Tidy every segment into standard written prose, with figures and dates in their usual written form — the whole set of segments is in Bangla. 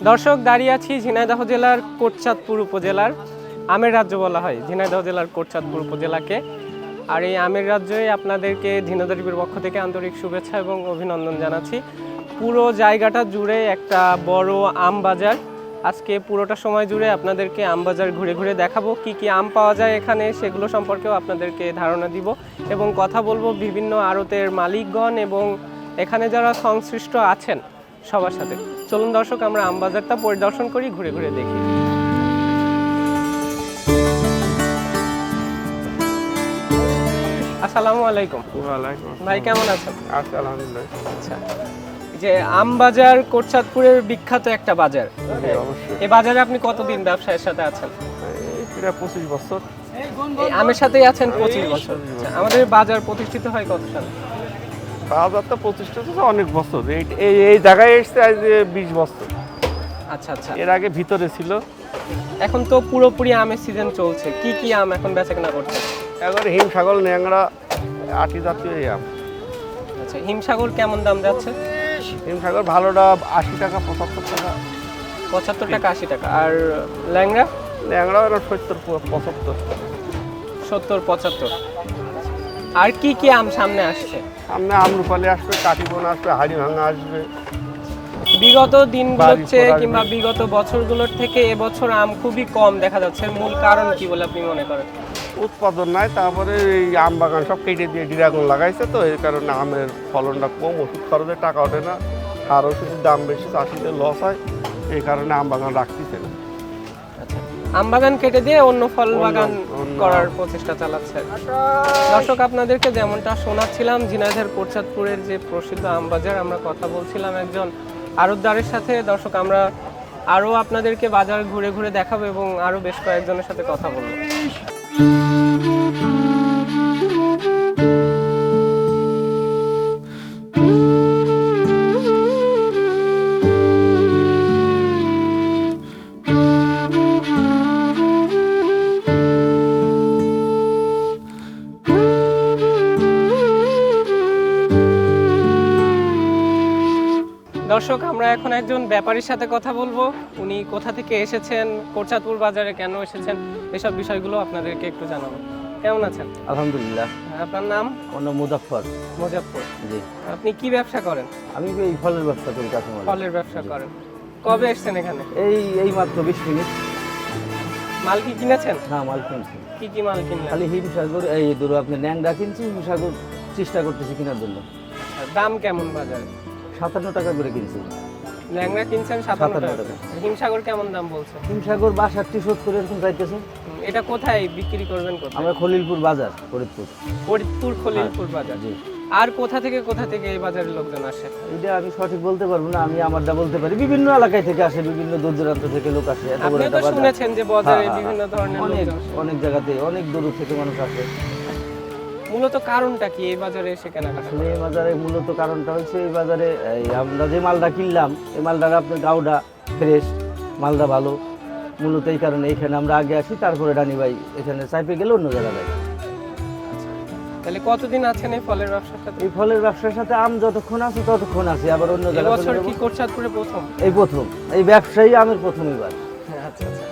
দর্শক, দাঁড়িয়ে আছি ঝিনাইদহ জেলার কোটচাঁদপুর উপজেলার। আমের রাজ্য বলা হয় ঝিনাইদহ জেলার কোটচাঁদপুর উপজেলাকে। আর এই আমের রাজ্যে আপনাদেরকে ঝিনাইদহ টিভির পক্ষ থেকে আন্তরিক শুভেচ্ছা এবং অভিনন্দন জানাচ্ছি। পুরো জায়গাটা জুড়ে একটা বড় আম বাজার। আজকে পুরোটা সময় জুড়ে আপনাদেরকে আম বাজার ঘুরে ঘুরে দেখাবো, কি কি আম পাওয়া যায় এখানে সেগুলো সম্পর্কেও আপনাদেরকে ধারণা দিব এবং কথা বলবো বিভিন্ন আড়তের মালিকগণ এবং এখানে যারা সংশ্লিষ্ট আছেন সবার সাথে। চলুন দর্শক, আমরা আম বাজারটা পরিদর্শন করি, ঘুরে ঘুরে দেখি। আসসালামু আলাইকুম। ওয়ালাইকুম ভাই কেমন আছেন? আছি আলহামদুলিল্লাহ। আচ্ছা, যে আম বাজার কোটচাঁদপুরের বিখ্যাত একটা বাজার, অবশ্যই এই বাজারে আপনি কতদিন ব্যবসায়ের সাথে আছেন? এই প্রায় 25 বছর। এই আমের সাথেই আছেন 25 বছর। আচ্ছা, আমাদের বাজার প্রতিষ্ঠিত হয় কত সালে? বাজার তো প্রতিষ্ঠা তো অনেক বছর, এই জায়গায় এসছে আজ 20 বছর। আচ্ছা আচ্ছা, এর আগে ভিতরে ছিল। এখন তো পুরোপুরি আমের সিজন চলছে, কি কি আম এখন বেচাকেনা করছে? এবার হিমসাগর, ন্যাংরা, আটি জাতীয় এই আম। আচ্ছা, হিমসাগর কেমন দাম যাচ্ছে? হিমসাগর ভালোটা 80 টাকা, 75 টাকা। 75 টাকা 80 টাকা। আর ল্যাংড়া? ন্যাংরা 70, 75। 70 75। আর কি কি আম সামনে আসছে? সামনে আমরুপালি আসবে, কাটিবন আসবে, হাড়ি ভাঙা আসবে। বিগত দিনগুলোতে কিংবা বিগত বছরগুলোর থেকে এবছর আম খুবই কম দেখা যাচ্ছে, মূল কারণ কি বলে আপনি মনে করেন? উৎপাদন নাই, তারপরে এই আম বাগান সব কেটে দিয়ে ড্রাগন লাগাইছে, তো এই কারণে আমের ফলনটা কম, ওষুধ খরচে টাকা ওঠে না, সার ওষুধের দাম বেশি, চাষিদের লস হয়, এই কারণে আম বাগান রাখতেছে না। আচ্ছা, আম বাগান কেটে দিয়ে অন্য ফল বাগান করার প্রচেষ্টা চালাচ্ছে। দর্শক, আপনাদেরকে যেমনটা শোনাচ্ছিলাম, ঝিনাইদহের কোটচাঁদপুরের যে প্রসিদ্ধ আম বাজার, আমরা কথা বলছিলাম একজন আড়তদারের সাথে। দর্শক, আমরা আরও আপনাদেরকে বাজার ঘুরে ঘুরে দেখাবো এবং আরও বেশ কয়েকজনের সাথে কথা বলবো। দর্শক, আমরা এখন একজন ব্যাপারীর সাথে কথা বলবো। উনি কোথা থেকে এসেছেন, কোটচাঁদপুর বাজারে কেন এসেছেন, এসব বিষয়গুলো আপনাদেরকে একটু জানাবো। কেমন আছেন? আলহামদুলিল্লাহ। আপনার নাম? আমার নাম মুজাফফর। মুজাফফর। জি। আপনি কি ব্যবসা করেন? আমি এই ফলের ব্যবসা করি, কাঁচামাল। ফলের ব্যবসা করেন। কবে এসেছেন এখানে? এই মাত্র 20 মিনিট। মাল কি কিনেছেন? হ্যাঁ, মাল কিনছি। কি কি মাল কিনলেন? খালি হিমসাগর, এই ধরো আপনি ন্যাংরা কিনছি, হিমসাগর চেষ্টা করতেছি কেনার জন্য। দাম কেমন বাজারে? 57 টাকা করে কিনছি। ল্যাংড়া কিনছেন 57 টাকা। টাকা। হিমসাগর কেমন দাম বলছে? হিমসাগর 62 70 এরকম চাইতেছে। এটা কোথায় বিক্রি করবেন? কোথায়? আমরা খলিলপুর বাজার, ফরিদপুর। ফরিদপুর খলিলপুর বাজার। জি। আর কোথা থেকে এই বাজারের লোকজন আসে? এটা আমি সঠিক বলতে পারবো না, আমি আমারটা বলতে পারি। বিভিন্ন এলাকায় থেকে আসে, বিভিন্ন দূর দূরান্ত থেকে লোক আসে। এত বড় আপনি একটা তো বাজার। শুনেছেন যে বাজারে বিভিন্ন ধরনের অনেক লোকজন আসে। অনেক জায়গাতে, অনেক দূর থেকে মানুষ আসে। মূলত কারণটা কি এই বাজারে এসে কেনাকাটা? আসলে এই বাজারে মূলত কারণটা হচ্ছে, এই বাজারে আমরা যে মালটা কিনলাম, এই মালটা আপনার গাউডা ফ্রেশ, মালটা ভালো। মূলত এই কারণে এখানে আমরা আগে আসি, তারপরে রানী ভাই এখানে চাইপে গেলে অন্য জায়গায় যাই। তাহলে কতদিন আছেন এই ফলের ব্যবসার সাথে? এই ফলের ব্যবসার সাথে আম যতক্ষণ আছে ততক্ষণ আছে, আবার অন্য জায়গায় এবছর কি কোটচাঁদপুরে প্রথম? এই প্রথম এই ব্যবসায়ী আমের প্রথম এবার। আচ্ছা আচ্ছা,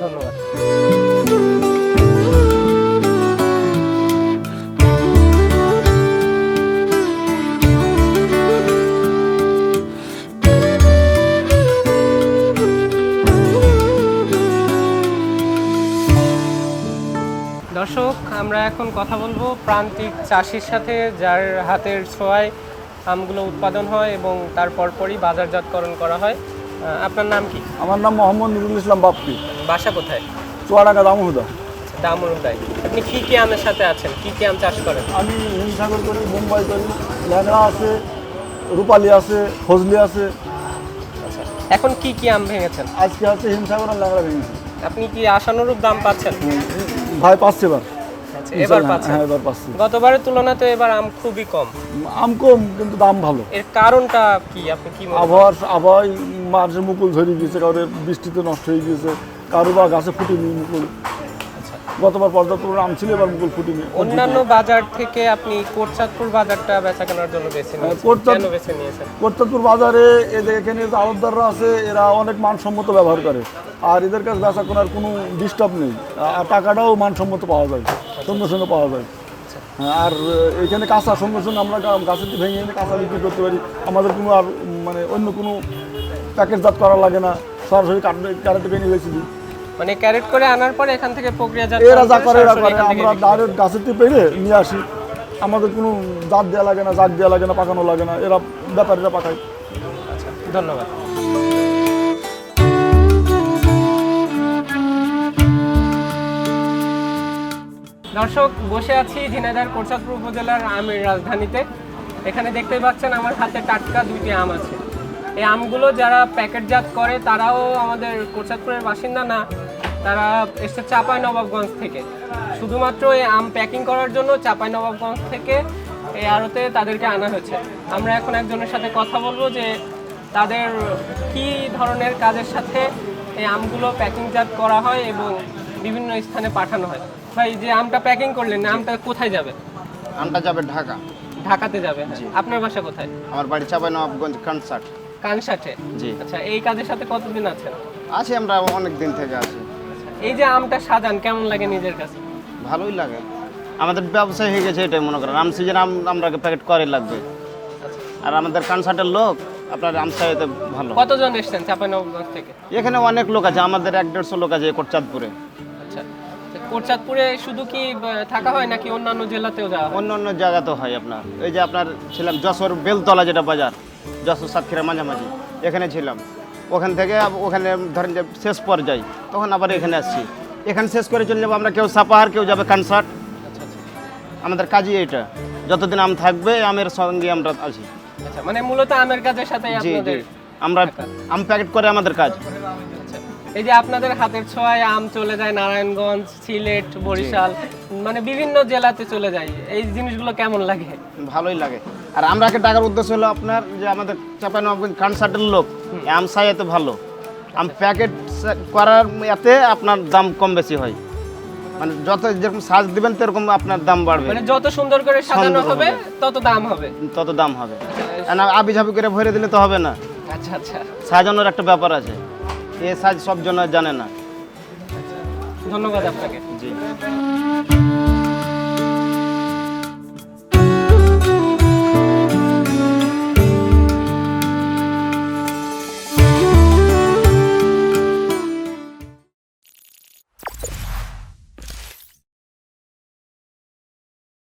ধন্যবাদ। দর্শক, আমরা এখন কথা বলবো প্রান্তিক চাষির সাথে, যার হাতের ছোঁয়ায় আমগুলো উৎপাদন হয় এবং তার পরপরই বাজারজাতকরণ করা হয়। আপনার নাম কি? আমার নাম মোহাম্মদ নুরুল ইসলাম বাপ্পি, বাসা কোথায়? চুয়াডাঙ্গা দামোহদা। দামুরুদাই। আপনি কি কি আমের সাথে আছেন, কি কি আম চাষ করেন? আমি হিমসাগর করি, মুম্বাই করি, ল্যাংড়া আছে, রূপালি আছে, ফজলি আছে। আচ্ছা, এখন কি কি আম ভেঙেছেন? আজকে হচ্ছে হিমসাগর আর ল্যাংড়া ভেঙেছি। আপনি কি আশানুরূপ দাম পাচ্ছেন? ভাই পাচ্ছে এবার। আচ্ছা, এবার পাচ্ছেন? হ্যাঁ, এবার পাচ্ছি। গতবারের তুলনায় তো এবার আম খুবই কম। আম কম কিন্তু দাম ভালো। এর কারণটা কি আপনি কি মনে করেন? আবহাওয়ায় মাঝে মুকুল ঝরে গিয়েছে, কারোর বৃষ্টিতে নষ্ট হয়ে গিয়েছে, কারো বা গাছে ফুটেনি মুকুল। আচ্ছা, গতবার পর্যাপ্ত পরিমাণে আম ছিল, এবার মুকুল ফুটিনি। অন্যান্য বাজার থেকে আপনি কোটচাঁদপুর বাজারটা বেচা কেনার জন্য বেছে নিয়েছেন, কোটচাঁদ- কেন বেছে নিয়েছেন? কোটচাঁদপুর বাজারে এদের এখানে যে আড়তদাররা আছে এরা অনেক মানসম্মত ব্যবহার করে, আর এদের কাছে বেচা কেনার কোনো ডিস্টার্ব নেই, আর টাকাটাও মানসম্মত পাওয়া যায়, সঙ্গে সঙ্গে পাওয়া যায়। হ্যাঁ, আর এখানে কাঁচা সঙ্গে সঙ্গে আমরা গাছের ভেঙে এনে কাঁচা বিক্রি করতে পারি, আমাদের কোনো আর মানে অন্য কোনো প্যাকেটজাত করা লাগে না, সরাসরি ক্যারেটে ভেঙে বেশি দিই। মানে ক্যারেট করে আনার পরে এখান থেকে প্রক্রিয়াজাত এরা যা করে এরা সরাসরি করে, এখান থেকে আমরা বিক্রি ডাইরেক্ট গাছের থেকে পেরে নিয়ে আসি, আমাদের কোনো জাত দেওয়া লাগে না, জাগ দেওয়া লাগে না, পাকানো লাগে না, এরা ব্যাপারীরা পাকায়। আচ্ছা, ধন্যবাদ। দর্শক, বসে আছি ঝিনাইদহের কোটচাঁদপুর উপজেলার আমের রাজধানীতে। এখানে দেখতেই পাচ্ছেন আমার হাতে টাটকা 2টি আম আছে। এই আমগুলো যারা প্যাকেটজাত করে তারাও আমাদের কোটচাঁদপুরের বাসিন্দা না, তারা এসছে চাঁপাইনবাবগঞ্জ থেকে। শুধুমাত্র এই আম প্যাকিং করার জন্য চাঁপাইনবাবগঞ্জ থেকে এই আড়তে তাদেরকে আনা হয়েছে। আমরা এখন একজনের সাথে কথা বলবো যে তাদের কি ধরনের কাজের সাথে এই আমগুলো প্যাকিংজাত করা হয় এবং বিভিন্ন স্থানে পাঠানো হয়। ভাই, যে আমটা প্যাকিং করলেন, আমটা কোথায় যাবে? আমটা যাবে ঢাকা। ঢাকাতে যাবে। আপনার বাসা কোথায়? আমার বাড়ি চাঁপাইনবাবগঞ্জ কনসার্ট। কানসাটে। জি। আচ্ছা, এই কাজের সাথে কতদিন আছেন? আছি, আমরা অনেক দিন থেকে আছি। এই যে আমটা সাজান, কেমন লাগে নিজের কাছে? ভালোই লাগে, আমাদের ব্যবসায় হয়ে গেছে এটাই, মনে করেন আম সিজন আম আমরা প্যাকেট করে লাগবে। আর আমাদের কনসার্টের লোক আপনার আম চাইতে ভালো। কতজন এসেছেন চাঁপাইনবাবগঞ্জ থেকে? এখানে অনেক লোক আছে, আমাদের 1-150 লোক আছে কোটচাঁদপুরে। আচ্ছা, কোটচাঁদপুরে শুধু কি থাকা হয় নাকি অন্যান্য জেলাতেও যাওয়া হয়? অন্য অন্য জায়গাতেও হয় আপনার। এই যে আপনার ছিলাম যশোর বেলতলা, যেটা বাজার, যশোর সাতক্ষীরা মাঝামাঝি, এখানে ছিলাম। ওখান থেকে ওখানে ধরেন যে শেষ পর্যায়ে, তখন আবার এখানে আসছি। এখানে শেষ করে চলে যাবো আমরা, কেউ সাপাহার, কেউ যাবে কনসার্ট। আমাদের কাজই এটা, যতদিন আম থাকবে আমের সঙ্গে আমরা আছি। আচ্ছা, মানে মূলত আমের কাজের সাথে জি জি, আপনাদের। আমরা আম প্যাকেট করে আমাদের কাজ। আচ্ছা, এই যে আপনাদের হাতের ছোঁয়ায় আম চলে যায় নারায়ণগঞ্জ, সিলেট, বরিশাল, মানে বিভিন্ন জেলাতে চলে যায়, এই জিনিসগুলো কেমন লাগে? ভালোই লাগে। আর আমরাকে ডাকার উদ্দেশ্য হলো আপনার যে আমাদের চাঁপাইনবাবগঞ্জ কনসার্টের লোক আম চাই এত ভালো, আম প্যাকেট করার এতে আপনার দাম কম বেশি হয়, মানে যত যেরকম সাজ দিবেন সেরকম আপনার দাম বাড়বে, মানে যত সুন্দর করে সাজানো সুন্দর হবে হবে। তত দাম হবে। তত দাম হবে। আর না আবি ঝাবি করে ভরে দিলে তো হবে না, আচ্ছা আচ্ছা, সাজানোর একটা ব্যাপার আছে, এ সাজ সব জন জানে না। ধন্যবাদ আপনাকে। জি।